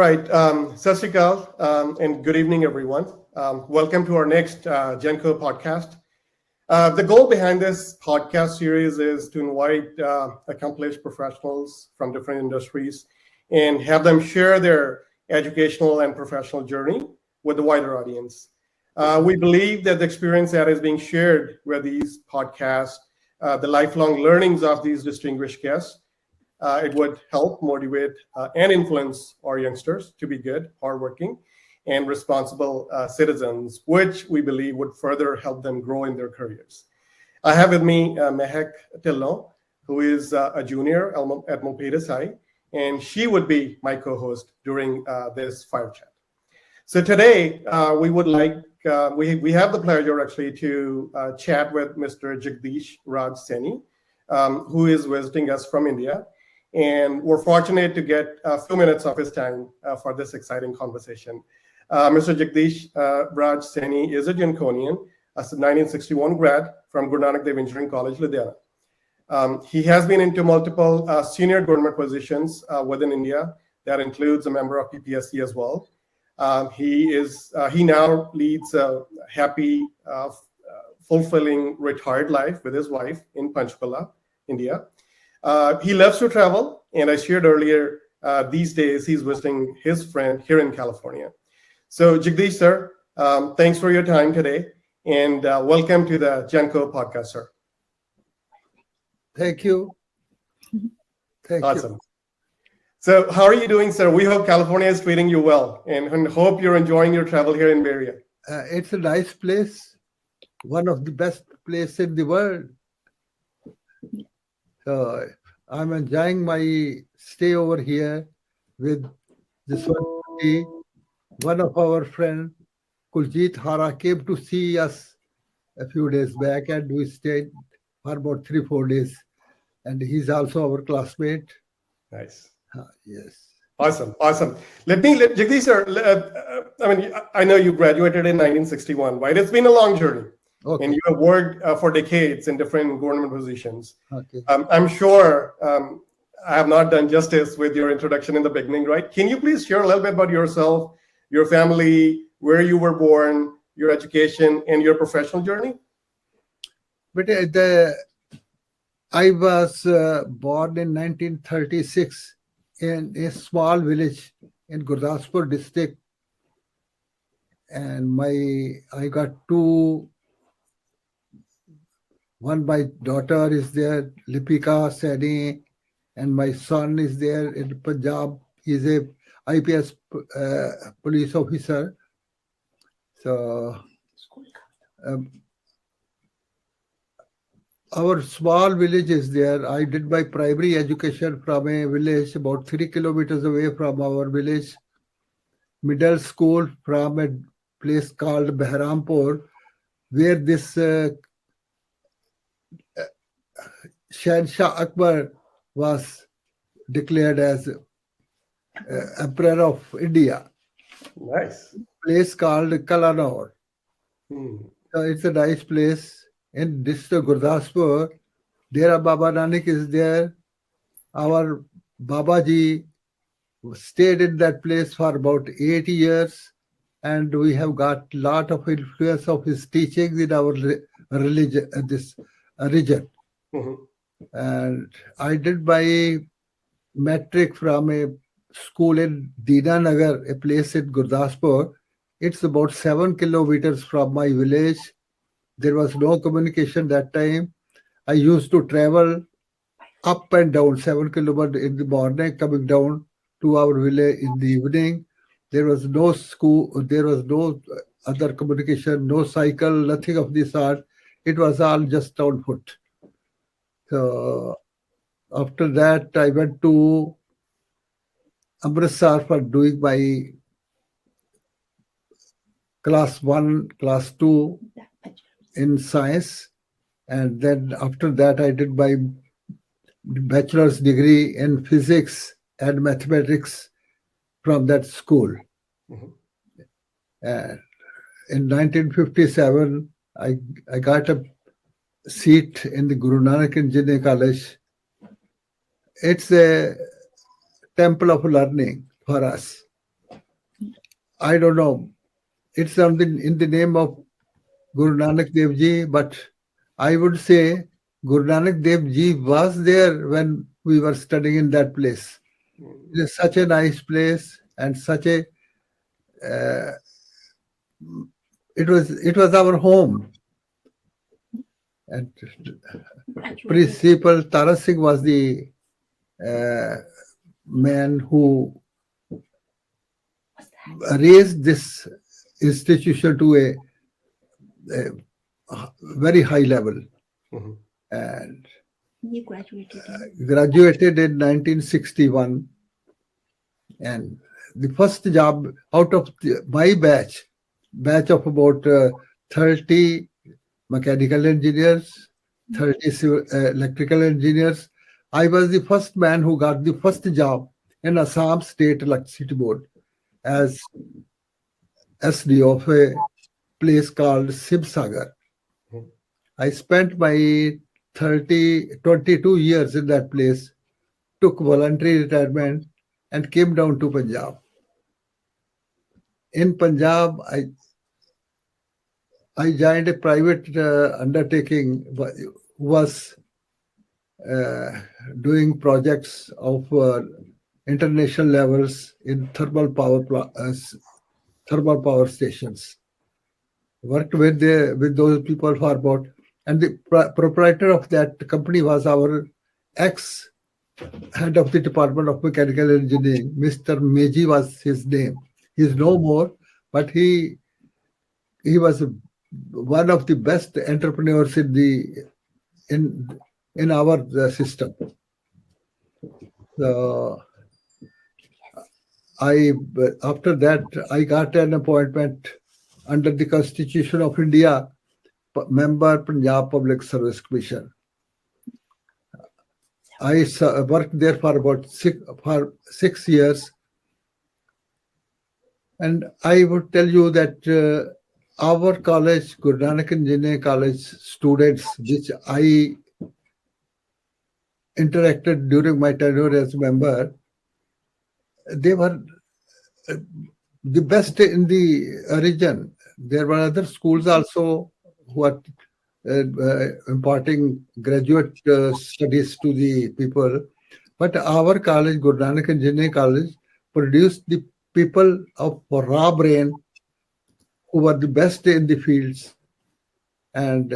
right. Sat Sri Akal, and good evening, everyone. Welcome to our next Genco podcast. The goal behind this podcast series is to invite accomplished professionals from different industries and have them share their educational and professional journey with the wider audience. We believe that the experience that is being shared with these podcasts, the lifelong learnings of these distinguished guests, it would help motivate and influence our youngsters to be good, hardworking, and responsible citizens, which we believe would further help them grow in their careers. I have with me Mehak Tillon, who is a junior at Milpitas High, and she would be my co-host during this fire chat. So today we would like, we have the pleasure actually to chat with Mr. Jagdish Raj Saini, who is visiting us from India. And we're fortunate to get a few minutes of his time for this exciting conversation. Mr. Jagdish Raj Saini is a Jankonian, a 1961 grad from Guru Nanak Dev Engineering College, Ludhiana. He has been into multiple senior government positions within India. That includes a member of PPSC as well. He now leads a happy, fulfilling retired life with his wife in Panchkula, India. He loves to travel, and I shared earlier, these days he's visiting his friend here in California. So Jagdish, sir, thanks for your time today, and welcome to the Genco podcast, sir. Thank you. Thank Awesome. you. So how are you doing, sir? We hope California is treating you well, and hope you're enjoying your travel here in Bay Area. It's a nice place, one of the best places in the world. So I'm enjoying my stay over here with this one of our friends, Kuljit Hara, came to see us a few days back, and we stayed for about 3-4 days. And he's also our classmate. Nice. Yes. Awesome. Let Jagdish, sir, I know you graduated in 1961, right? It's been a long journey. Okay. And you have worked for decades in different government positions. Okay. I'm sure I have not done justice with your introduction in the beginning, right? Can you please share a little bit about yourself, your family, where you were born, your education, and your professional journey? But I was born in 1936 in a small village in Gurdaspur district, and I got two. One, my daughter is there, Lipika Saini, and my son is there in Punjab. He's a IPS police officer. So our small village is there. I did my primary education from a village about 3 kilometers away from our village. Middle school from a place called Behrampur, where this Shahnshah Akbar was declared as Emperor of India. Nice. Place called Kalanur. So it's a nice place. In district Gurdaspur, Dera Baba Nanak is there. Our Babaji stayed in that place for about 80 years, and we have got lot of influence of his teachings in our religion, this region. Mm-hmm. And I did my metric from a school in Dinanagar, a place in Gurdaspur. It's about 7 kilometers from my village. There was no communication that time. I used to travel up and down 7 kilometers in the morning, coming down to our village in the evening. There was no school, there was no other communication, no cycle, nothing of this sort. It was all just on foot. So after that, I went to Amritsar for doing my class 1, class 2 in science. And then after that, I did my bachelor's degree in physics and mathematics from that school. Mm-hmm. And in 1957, I got a seat in the Guru Nanak Engineering College. It's a temple of learning for us. I don't know. It's something in the name of Guru Nanak Dev Ji, but I would say Guru Nanak Dev Ji was there when we were studying in that place. It is such a nice place and such a uh, it was our home. And Principal Tara Singh was the uh, man who raised this institution to a very high level Mhm. and You graduated in graduated in 1961. And the first job out of my batch of about 30 mechanical engineers, 30 electrical engineers, I was the first man who got the first job in Assam State Electricity Board as SD of a place called Sibsagar. Mhm. I spent my 22 years in that place, took voluntary retirement, and came down to Punjab. In Punjab, I joined a private undertaking, was uh, doing projects of international levels in thermal power stations. Worked with those people for about, and the proprietor of that company was our ex head of the Department of Mechanical Engineering, Mr. Meji was his name. He's no more, but he was one of the best entrepreneurs in in our system. So I after that I got an appointment under the Constitution of India, member Punjab Public Service Commission. I worked there for about 6 years, and I would tell you that our college, Guru Nanak Engineering College students, which I interacted during my tenure as member, they were the best in the region. There were other schools also who are imparting graduate studies to the people. But our college, Guru Nanak Engineering College, produced the people of raw brain who were the best in the fields. And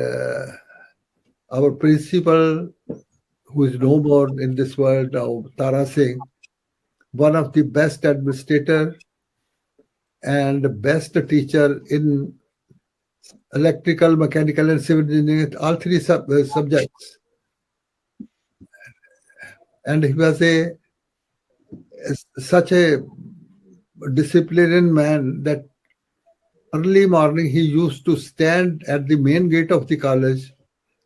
our principal, who is no more in this world now, Tara Singh, one of the best administrator and best teacher in electrical, mechanical, and civil engineering, all three subjects. And he was such a disciplined man that early morning he used to stand at the main gate of the college,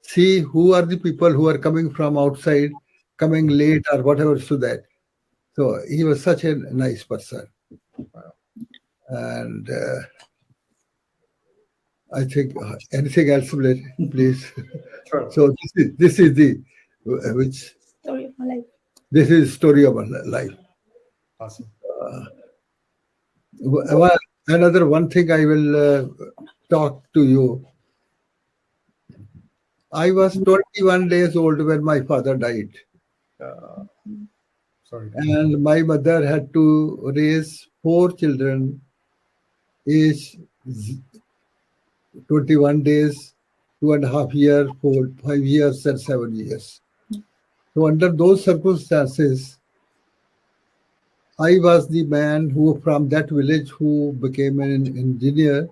see who are the people who are coming from outside, coming late or whatever, so that. So he was such a nice person. And I think anything else, please. Sure. So this is the which story of my life. this is story of my life. Awesome. Another one thing I will talk to you. I was 21 days old when my father died, Uh, sorry. and my mother had to raise 4 children, age 21 days, 2.5 years, 5 years, and 7 years. So under those circumstances, I was the man who from that village who became an engineer,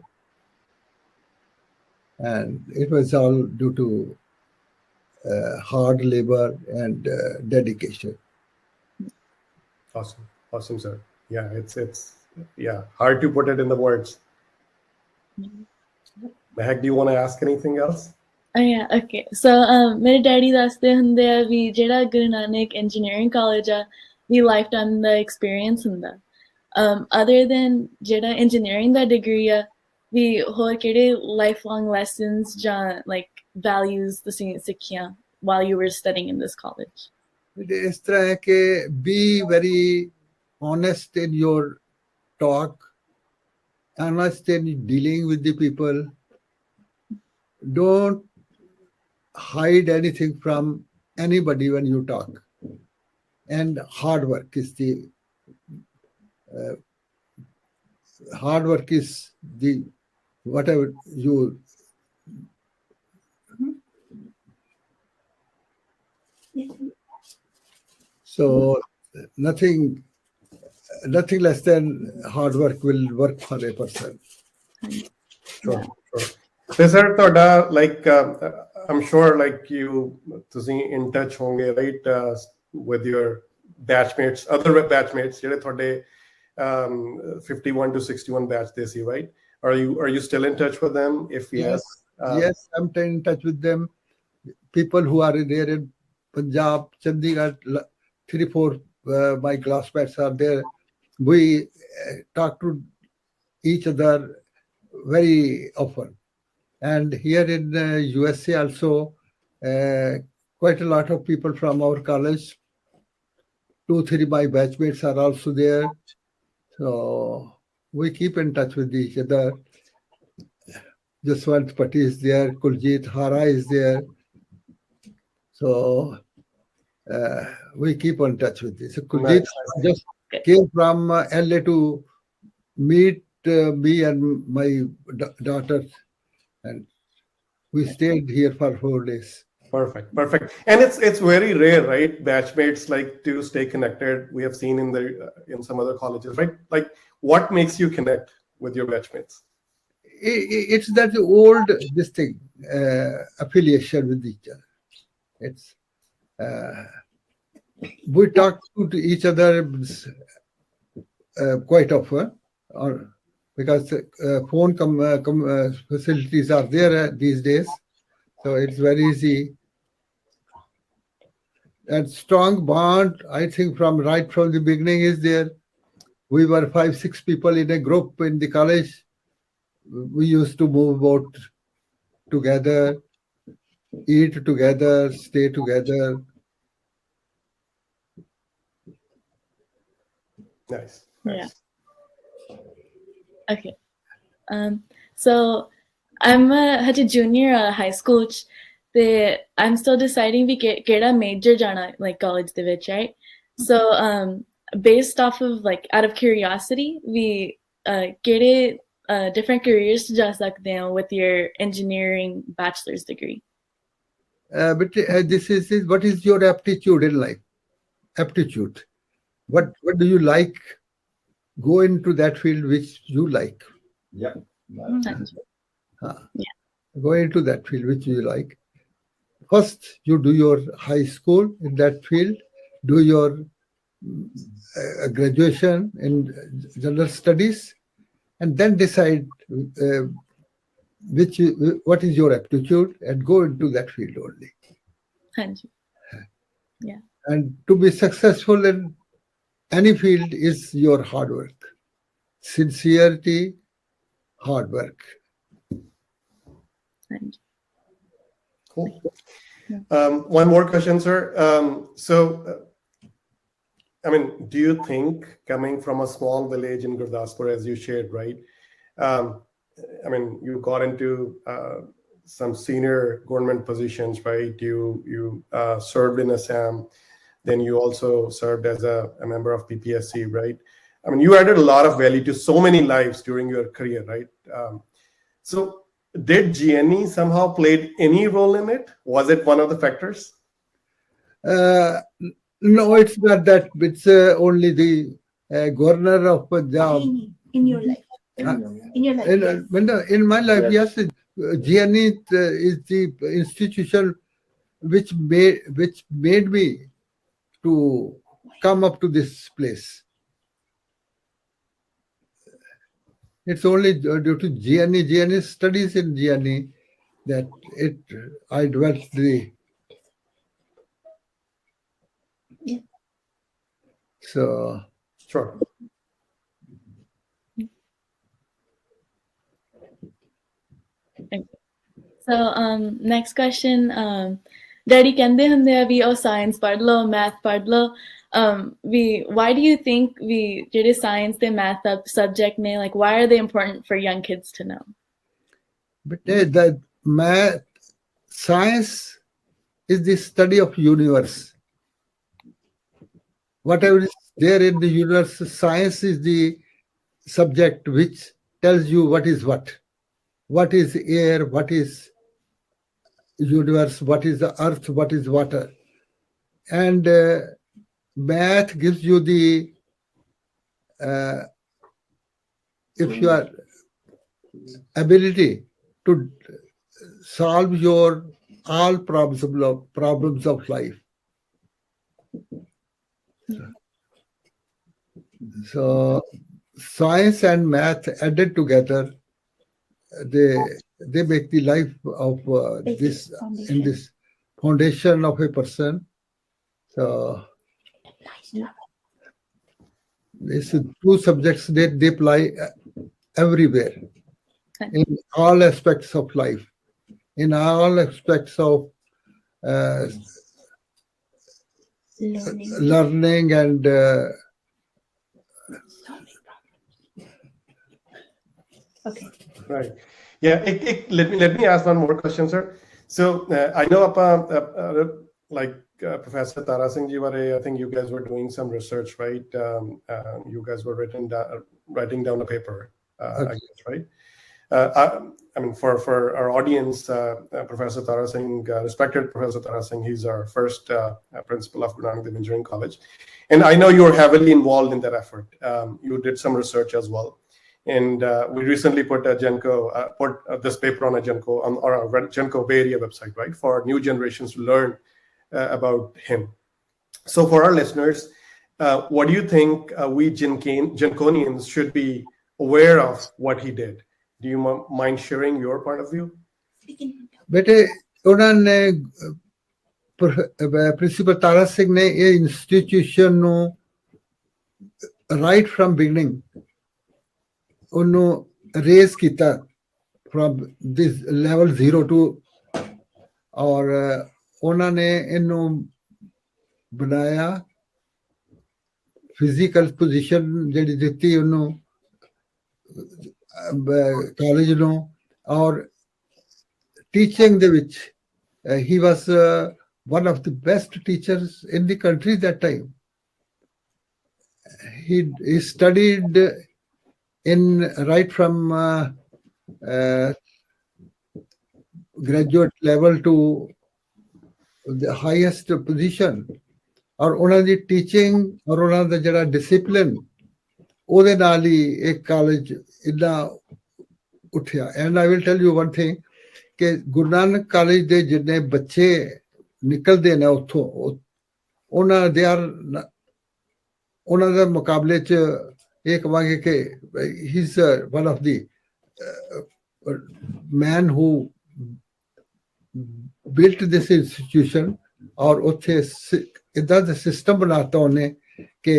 and it was all due to hard labor and dedication. Awesome, sir. Yeah, it's hard to put it in the words. Mehak, do you want to ask anything else? Yeah, okay. So ਮੇਰੇ daddy ਦੱਸਦੇ ਹੁੰਦੇ ਆ ਵੀ ਜਿਹੜਾ Guru Nanak engineering college ਆ ਵੀ life time ਦਾ experience ਹੁੰਦਾ other than ਜਿਹੜਾ engineering ਦਾ degree ਆ ਵੀ ਹੋਰ ਕਿਹੜੇ lifelong lessons ਜਾਂ like values ਤੁਸੀਂ ਸਿੱਖੀਆਂ while you were studying in this college? ਇਸ ਤਰ੍ਹਾਂ ਹੈ ਕਿ be very honest in your talk honest in dealing with the people. Don't hide anything from anybody when you talk. And hard work is the whatever you. Yes. So nothing less than hard work will work for a person. Sure, sure. ਤੇ sir ਤੁਹਾਡਾ like I'm sure like ਤੁਸੀਂ in touch ਹੋਗੇ right with your batchmates, other batchmates ਜਿਹੜੇ ਤੁਹਾਡੇ 51 to 61 batch ਦੇ ਸੀ, right? Are you still in touch with them? If yes, Yes, I'm in touch with them. People who are there in Punjab, Chandigarh, 3-4 my classmates are there. We talk to each other very often. And here in USA also, quite a lot of people from our college, 2-3 my batchmates are also there. So we keep in touch with each other. Jaswant Patti is there, Kuljit Hara is there. So we keep in touch with this. So Kuljit just came from LA to meet me and my daughter, and we stayed here for 4 days. Perfect. And it's very rare, right? Batchmates like to stay connected. We have seen in some other colleges, right? Like, what makes you connect with your batchmates? It's that old affiliation with each other. It's we talk to each other quite often, or because phone facilities are there these days, so it's very easy. And strong bond, I think, right from the beginning is there. We were 5-6 people in a group in the college. We used to move about together, eat together, stay together. Nice. Yeah. Okay. So I'm a junior at high school. I'm still deciding we get a major jana like college de vich, right? So based off of like out of curiosity, we get different careers to ja sakte hain with your engineering bachelor's degree. But this is what is your aptitude in life? Aptitude. What do you like? Go into that field which you like. Yeah. Yeah. Go into that field which you like. First, you do your high school in that field, do your graduation in general studies, and then decide what is your aptitude and go into that field only. Yeah. And to be successful in any field is your hard work, sincerity, hard work. Cool. One more question, sir. I mean, do you think coming from a small village in Gurdaspur, as you shared, right? I mean, you got into some senior government positions, right? You served in Assam, then you also served as a member of PPSC, right? I mean, you added a lot of value to so many lives during your career, right? So did GNE somehow played any role in it? Was it one of the factors? No, it's not that. It's only the governor of Punjab. In your life. In your life. Yes. In my life, yes, GNE is the institution which made me to come up to this place. It's only due to GNE studies in GNE that I developed the. Yeah. So. Sure. So next question. Daddy ਕਹਿੰਦੇ ਹੁੰਦੇ ਆ ਵੀ ਉਹ science ਪੜ੍ਹ ਲਓ, math ਪੜ੍ਹ ਲਓ, why do you think ਜਿਹੜੇ science ਤੇ math subject ਨੇ, like why are they important for young kids to know? But the math, science is the study of universe. Whatever is there in the universe, science is the subject which tells you what is what. What is air, what is universe, what is the earth, what is water. And math gives you the, if you are ability to solve your all problems of life. So science and math added together, they make the life of this in this foundation of a person. So these two subjects they apply everywhere, in all aspects of life, in all aspects of learning and Okay. Right. Yeah. Let me ask one more question, sir. So I know Professor Tara Singh ji, I think you guys were doing some research, right? You guys were writing down a paper, I guess, right? I mean, for our audience, Professor Tara Singh, respected Professor Tara Singh, he's our first principal of Guru Nanak Dev Engineering College. And I know you're heavily involved in that effort. You did some research as well. And we recently put this paper on a Genco, on our Genco Bay Area website, right, for new generations to learn about him. So for our listeners, what do you think we Genconians should be aware of what he did? Do you mind sharing your point of view? बेटे उन्होंने principal Tara Singh ने ये institution नु right from beginning ਉਹਨੂੰ raise ਕੀਤਾ from this level 0 to ਔਰ ਉਹਨਾਂ ਨੇ ਇਹਨੂੰ ਬਣਾਇਆ ਫਿਜ਼ੀਕਲ ਪੋਜੀਸ਼ਨ ਜਿਹੜੀ ਦਿੱਤੀ ਉਹਨੂੰ ਕਾਲਜ ਨੂੰ ਔਰ ਟੀਚਿੰਗ ਦੇ ਵਿੱਚ he was one of the best teachers in the country that time. He studied right from graduate level to the highest position. और ਉਹਨਾਂ ਦੀ ਟੀਚਿੰਗ ਔਰ ਉਹਨਾਂ ਦਾ ਜਿਹੜਾ ਡਿਸਪਲਿਨ ਉਹਦੇ ਨਾਲ ਹੀ ਇੱਕ ਕਾਲਜ ਇੰਨਾ ਉੱਠਿਆ. And I will tell you one thing ਕਿ ਗੁਰੂ ਨਾਨਕ ਕਾਲਜ ਦੇ ਜਿੰਨੇ ਬੱਚੇ ਨਿਕਲਦੇ ਨੇ ਉੱਥੋਂ ਉਹਨਾਂ ਦੇ ਉਹਨਾਂ ਦੇ ਮੁਕਾਬਲੇ 'ਚ ਇਹ ਕਹਾਂਗੇ ਕਿ he is one of the man who built this institution ਔਰ ਉੱਥੇ ਇੱਦਾਂ ਦਾ ਸਿਸਟਮ ਬਣਾਤਾ ਉਹਨੇ ਕਿ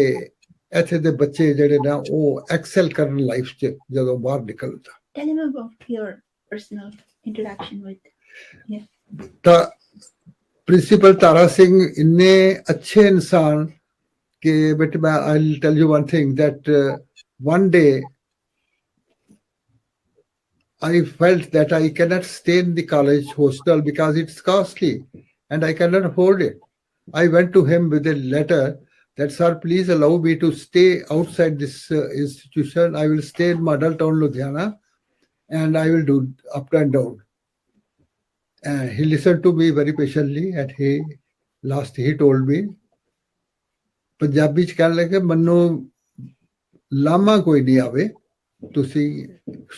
ਇੱਥੇ ਦੇ ਬੱਚੇ ਜਿਹੜੇ ਨਾ ਉਹ ਐਕਸਲ ਕਰਨ ਲਾਈਫ 'ਚ ਜਦੋਂ ਬਾਹਰ ਨਿਕਲਦਾ. Tell him about your personal interaction with ਤਾਂ ਪ੍ਰਿੰਸੀਪਲ ਤਾਰਾ ਸਿੰਘ ਇੰਨੇ ਅੱਛੇ ਇਨਸਾਨ ਕਿ ਬਟ ਮੈਂ I tell you one thing that one day I felt that I cannot stay in the college hostel because it's costly and I cannot afford it. I went to him with a letter that, sir, please allow me to stay outside this institution. I will stay in Model Town, Ludhiana, and I will do up and down. And he listened to me very patiently and he told me, Punjabi ਚ ਕਹਿਣ ਲੱਗੇ ਮੈਨੂੰ ਲਾਮਾ ਕੋਈ ਨਹੀਂ ਆਵੇ ਤੁਸੀਂ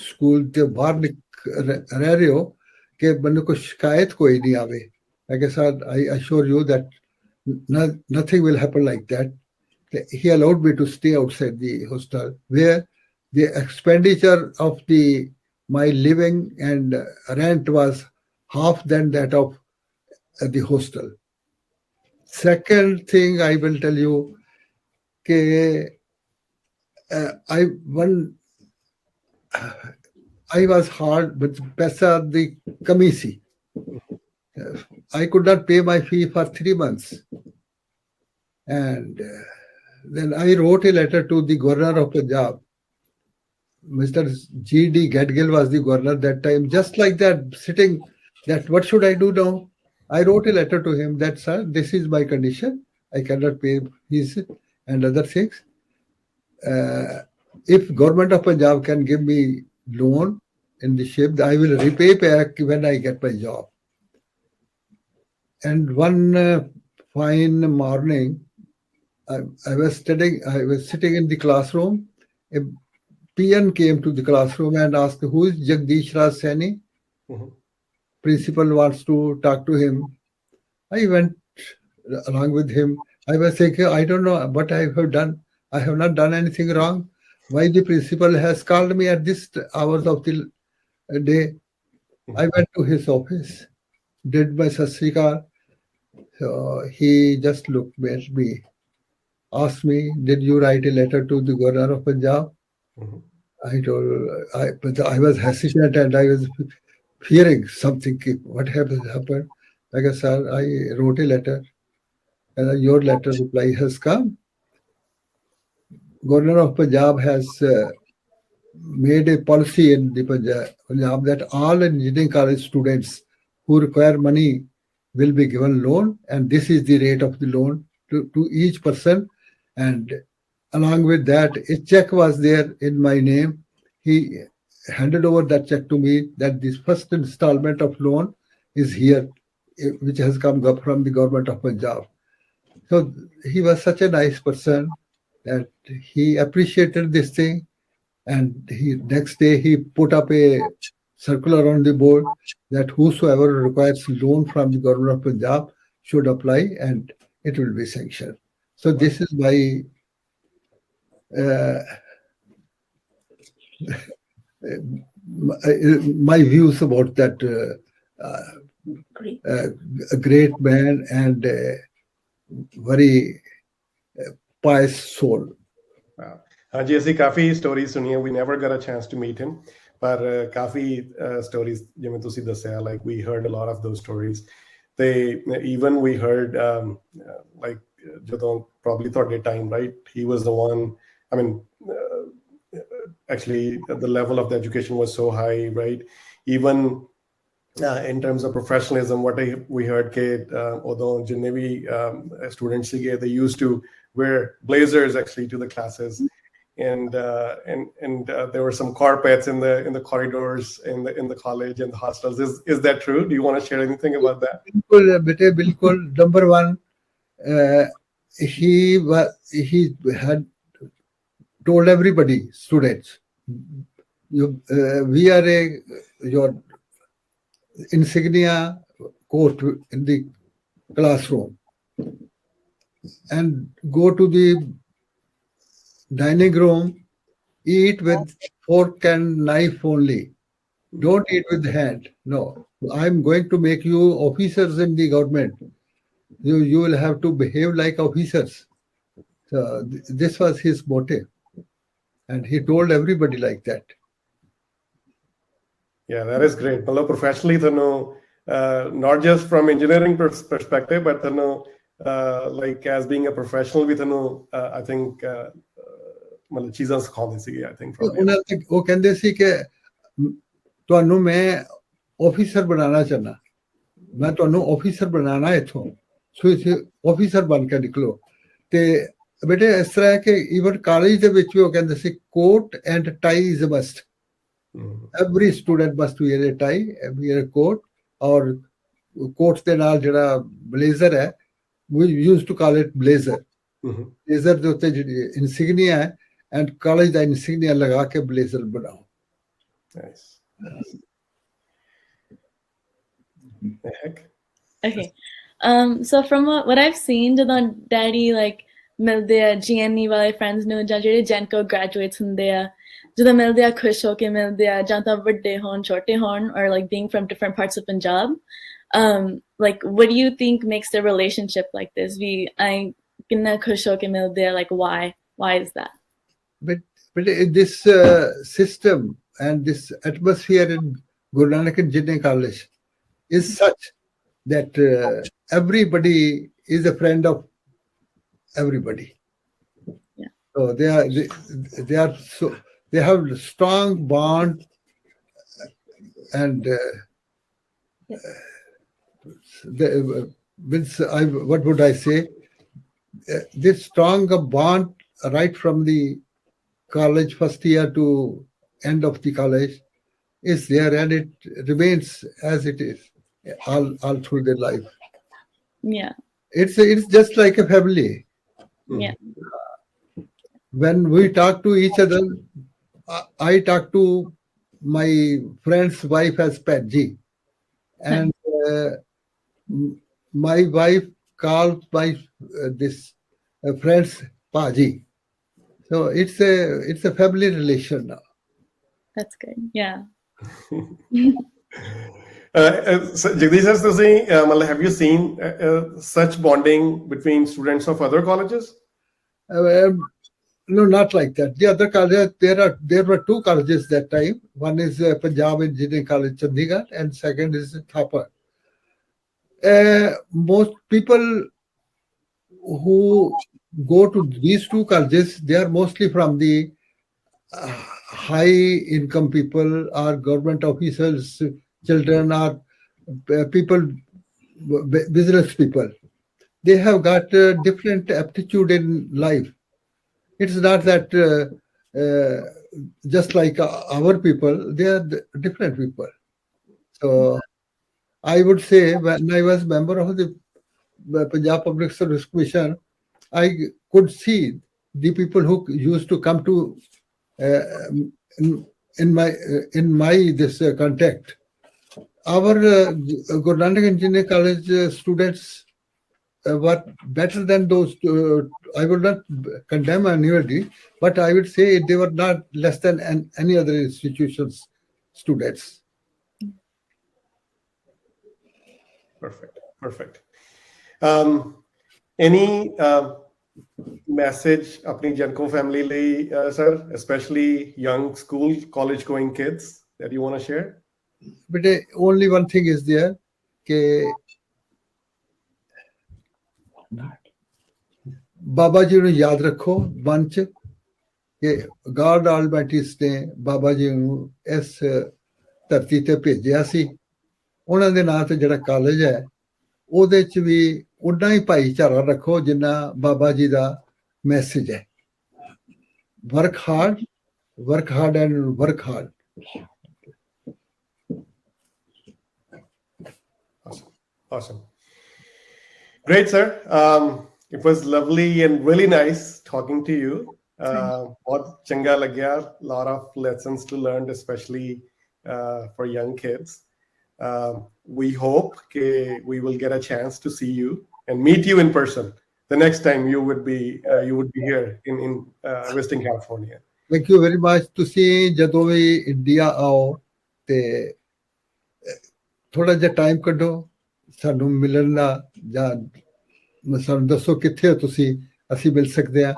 school ਤੇ ਬਾਹਰ ਰਹਿ ਰਹੇ ਹੋ ਕਿ ਮੈਨੂੰ ਕੋਈ ਸ਼ਿਕਾਇਤ ਕੋਈ ਨਹੀਂ ਆਵੇ. I guess I assure you that nothing will happen like that. He allowed me to stay outside the hostel where the expenditure of my living and rent was half than that of the hostel. Second thing I will tell you, I was hard with paisa the kamisi. I could not pay my fee for 3 months. And then I wrote a letter to the governor of Punjab. Mr. G.D. Gadgil was the governor that time, just like that, sitting, that what should I do now? I wrote a letter to him that, sir, this is my condition. I cannot pay fees and other things. If government of Punjab can give me loan in the shape, I will repay back when I get my job. And one fine morning, I was sitting in the classroom. A PN came to the classroom and asked, "Who is Jagdish Raj Saini?" Mhm. Principal wants to talk to him. I went along with him. I was thinking, I don't know what I have done. I have not done anything wrong. Why the principal has called me at this hours of the day? I went to his office, did my Sastrikar. He just looked at me, asked me, "Did you write a letter to the governor of Punjab?" Mhm. But I was hesitant and I was fearing something. What has happened? Like I said, I wrote a letter, and your letter reply has come. Governor of Punjab has made a policy in the Punjab that all engineering college students who require money will be given loan, and this is the rate of the loan to each person. And along with that, a check was there in my name. He handed over that check to me that this first installment of loan is here, which has come up from the government of Punjab. So he was such a nice person that he appreciated this thing. And he next day he put up a circular on the board that whosoever requires loan from the government of Punjab should apply and it will be sanctioned. So this is my my views about that a great man and a very pious soul. Wow. ਹਾਂਜੀ ਅਸੀਂ ਕਾਫੀ stories ਸੁਣੀਆਂ we never got a chance to meet him ਪਰ ਕਾਫੀ stories ਜਿਵੇਂ ਤੁਸੀਂ ਦੱਸਿਆ like we heard a lot of those stories ਤੇ ਈਵਨ ਵੀ ਹਰਡ ਲਾਈਕ ਜਦੋਂ ਪ੍ਰੋਬਬਲੀ ਤੁਹਾਡੇ time right he was the one I mean actually the level of the education was so high, right? Even in terms of professionalism, we heard although jinne bhi students they used to wear blazers actually to the classes, and there were some carpets in the corridors in the college and the hostels. Is that true? Do you want to share anything about that? Bilkul. Number one, he had told everybody, students, we are your insignia coat in the classroom, and go to the dining room, eat with fork and knife only. Don't eat with hand. No, I'm going to make you officers in the government. You will have to behave like officers. So this was his motive. And he told everybody like that. Yeah, that is great. Well, professionally, not just from engineering perspective, but like as being a professional, with I think ਚੀਜ਼ਾਂ ਸਿਖਾਉਂਦੇ ਸੀਗੇ I think from ਉਹਨਾਂ ਤੇ ਉਹ ਕਹਿੰਦੇ ਸੀ ਕਿ ਤੁਹਾਨੂੰ ਮੈਂ ਆਫੀਸਰ ਬਣਾਉਣਾ ਚਾਹਨਾ ਮੈਂ ਤੁਹਾਨੂੰ ਆਫੀਸਰ ਬਣਾਉਣਾ ਇੱਥੋਂ ਸੋ ਇਥੇ ਆਫੀਸਰ ਬਣ ਕੇ ਨਿਕਲੋ ਤੇ ਬੇਟੇ ਇਸ ਤਰ੍ਹਾਂ ਹੈ ਕਿ ਈਵਨ ਕਾਲਜ ਦੇ ਵਿੱਚ ਵੀ ਉਹ ਕਹਿੰਦੇ ਸੀ coat and tie is must every student must wear a tie wear a coat ਔਰ ਕੋਟ ਦੇ ਨਾਲ ਜਿਹੜਾ ਬਲੇਜ਼ਰ ਹੈ we used to call it blazer blazer ਦੇ ਉੱਤੇ ਜਿਹੜੀ ਇਨਸਿਗਨੀਆ ਹੈ ਐਂਡ ਕਾਲਜ ਦਾ ਇਨਸਿਗਨੀਆ ਲਗਾ ਕੇ ਬਲੇਜ਼ਰ ਬਣਾਓ nice. The heck? Okay. So from what I've seen, ਜਦੋਂ daddy like ਮਿਲਦੇ ਆ GNE ਵਾਲੇ friends ਨੂੰ ਜਾਂ ਜਿਹੜੇ Genco graduates ਹੁੰਦੇ ਆ ਜਦੋਂ ਮਿਲਦੇ ਆ ਖੁਸ਼ ਹੋ ਕੇ ਮਿਲਦੇ ਆ ਜਾਂ ਤਾਂ ਵੱਡੇ ਹੋਣ ਛੋਟੇ ਹੋਣ or like being from different parts of Punjab. Like what do you think makes the relationship like this? We I ਕਿੰਨਾ ਖੁਸ਼ ਹੋ ਕੇ ਮਿਲਦੇ ਆ like why is that? But this system and this atmosphere in Guru Nanak Engineering College is such that everybody is a friend of everybody. So they have a strong bond, and what would I say? This strong bond right from the college first year to end of the college is there, and it remains as it is all through their life. Yeah. It's just like a family. Yeah. When we talk to each other, I talk to my friend's wife as Patji, and my wife calls my this friend's Paji. So it's a family relation now. That's good. Yeah. So Jagdish sir, ਤੁਸੀਂ have you seen such bonding between students of other colleges? No, not like that. The other colleges, there were two colleges that time. One is Punjab Engineering College, Chandigarh, and second is Thapar. Most people who go to these two colleges, they are mostly from the high income people, or government officers, children, or people, business people. They have got different aptitude in life. It's not that just like our people, they are different people. So I would say when I was member of the Punjab Public Service Commission, I could see the people who used to come to in my this contact. Our Guru Nanak Engineering College students were better than those. I would not condemn anybody, but I would say they were not less than any other institution's students. Perfect. Any message apni Janko family lai, sir, especially young school, college going kids that you want to share? But only one thing is there, ke बाबा जी ਨੂੰ याद रखो मन च कि God ऑलमाइटीज ने बाबा जी ਨੂੰ ਇਸ ਧਰਤੀ ਤੇ ਭੇਜਿਆ ਸੀ। ਉਹਨਾਂ ਦੇ ਨਾਂ ਤੇ ਜਿਹੜਾ ਕਾਲਜ ਹੈ ਉਹਦੇ ਚ ਵੀ ਉਨਾ ਹੀ ਭਾਈਚਾਰਾ ਰੱਖੋ ਜਿੰਨਾ ਬਾਬਾ ਜੀ ਦਾ ਮੈਸੇਜ ਹੈ। Work hard and work hard. Awesome. Great, sir. It was lovely and really nice talking to you. बहुत चंगा लग्या. Lot of lessons to learn, especially for young kids. We hope we will get a chance to see you and meet you in person the next time you would be here in visiting California. Thank you very much. ਤੁਸੀਂ ਜਦੋਂ ਵੀ India ਆਓ ਤੇ ਥੋੜਾ ਜਿਹਾ time ਕੱਢੋ ਸਾਨੂੰ ਮਿਲਣ ਦਾ, ਜਾਂ ਸਾਨੂੰ ਦੱਸੋ ਕਿੱਥੇ ਹੋ ਤੁਸੀਂ, ਅਸੀਂ ਮਿਲ ਸਕਦੇ ਹਾਂ।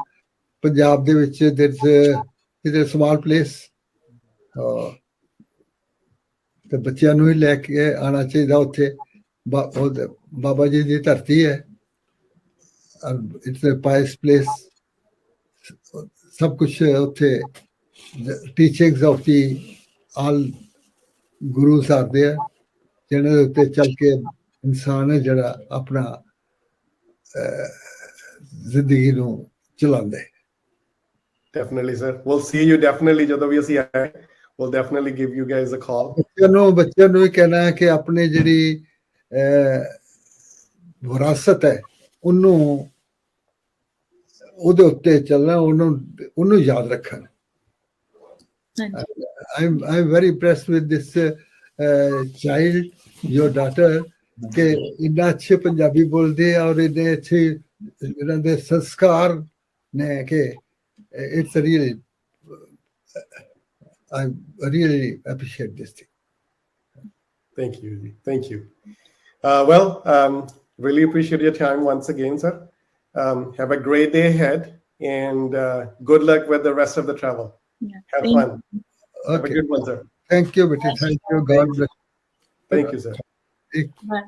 ਪੰਜਾਬ ਦੇ ਵਿੱਚ there is small place, ਤੇ ਬੱਚਿਆਂ ਨੂੰ ਹੀ ਲੈ ਕੇ ਆਉਣਾ ਚਾਹੀਦਾ ਉੱਥੇ। ਬਾਬਾ ਜੀ ਦੀ ਧਰਤੀ ਹੈ, ਇਟਸ ਅ ਪਾਇਸ ਪਲੇਸ। ਸਭ ਕੁਛ ਉੱਥੇ teachings of the all gurus are there, ਜਿਹਨਾਂ ਦੇ ਉੱਤੇ ਚੱਲ ਕੇ ਇਨਸਾਨ ਹੈ ਜਿਹੜਾ ਆਪਣਾ ਜ਼ਿੰਦਗੀ ਨੂੰ ਚਲਾਉਂਦਾ ਹੈ। Definitely, sir. We'll see you definitely ਜਦੋਂ ਵੀ ਅਸੀਂ ਆਏ, we'll definitely give you guys a call. ਬੱਚਿਆਂ ਨੂੰ ਇਹ ਕਹਿਣਾ ਹੈ ਕਿ ਆਪਣੇ ਜਿਹੜੀ ਵਿਰਾਸਤ ਹੈ ਉਹਨੂੰ, ਉਹਦੇ ਉੱਤੇ ਚੱਲਣਾ, ਉਹਨੂੰ ਯਾਦ ਰੱਖਣ। I'm very impressed with this child, your daughter, ਕਿ ਇੰਨਾ ਅੱਛੇ ਪੰਜਾਬੀ ਬੋਲਦੇ ਆ ਔਰ ਇੰਨੇ ਅੱਛੇ ਇਹਨਾਂ ਦੇ ਸੰਸਕਾਰ ਨੇ ਕਿ it's really, I really appreciate this thing. Thank you. Really appreciate your time once again, sir. Have a great day ahead, and good luck with the rest of the travel. Yeah. Have fun. Okay. Have a good one, sir. Thank you, Betty. Thank you. God bless. Thank you, sir. Bye.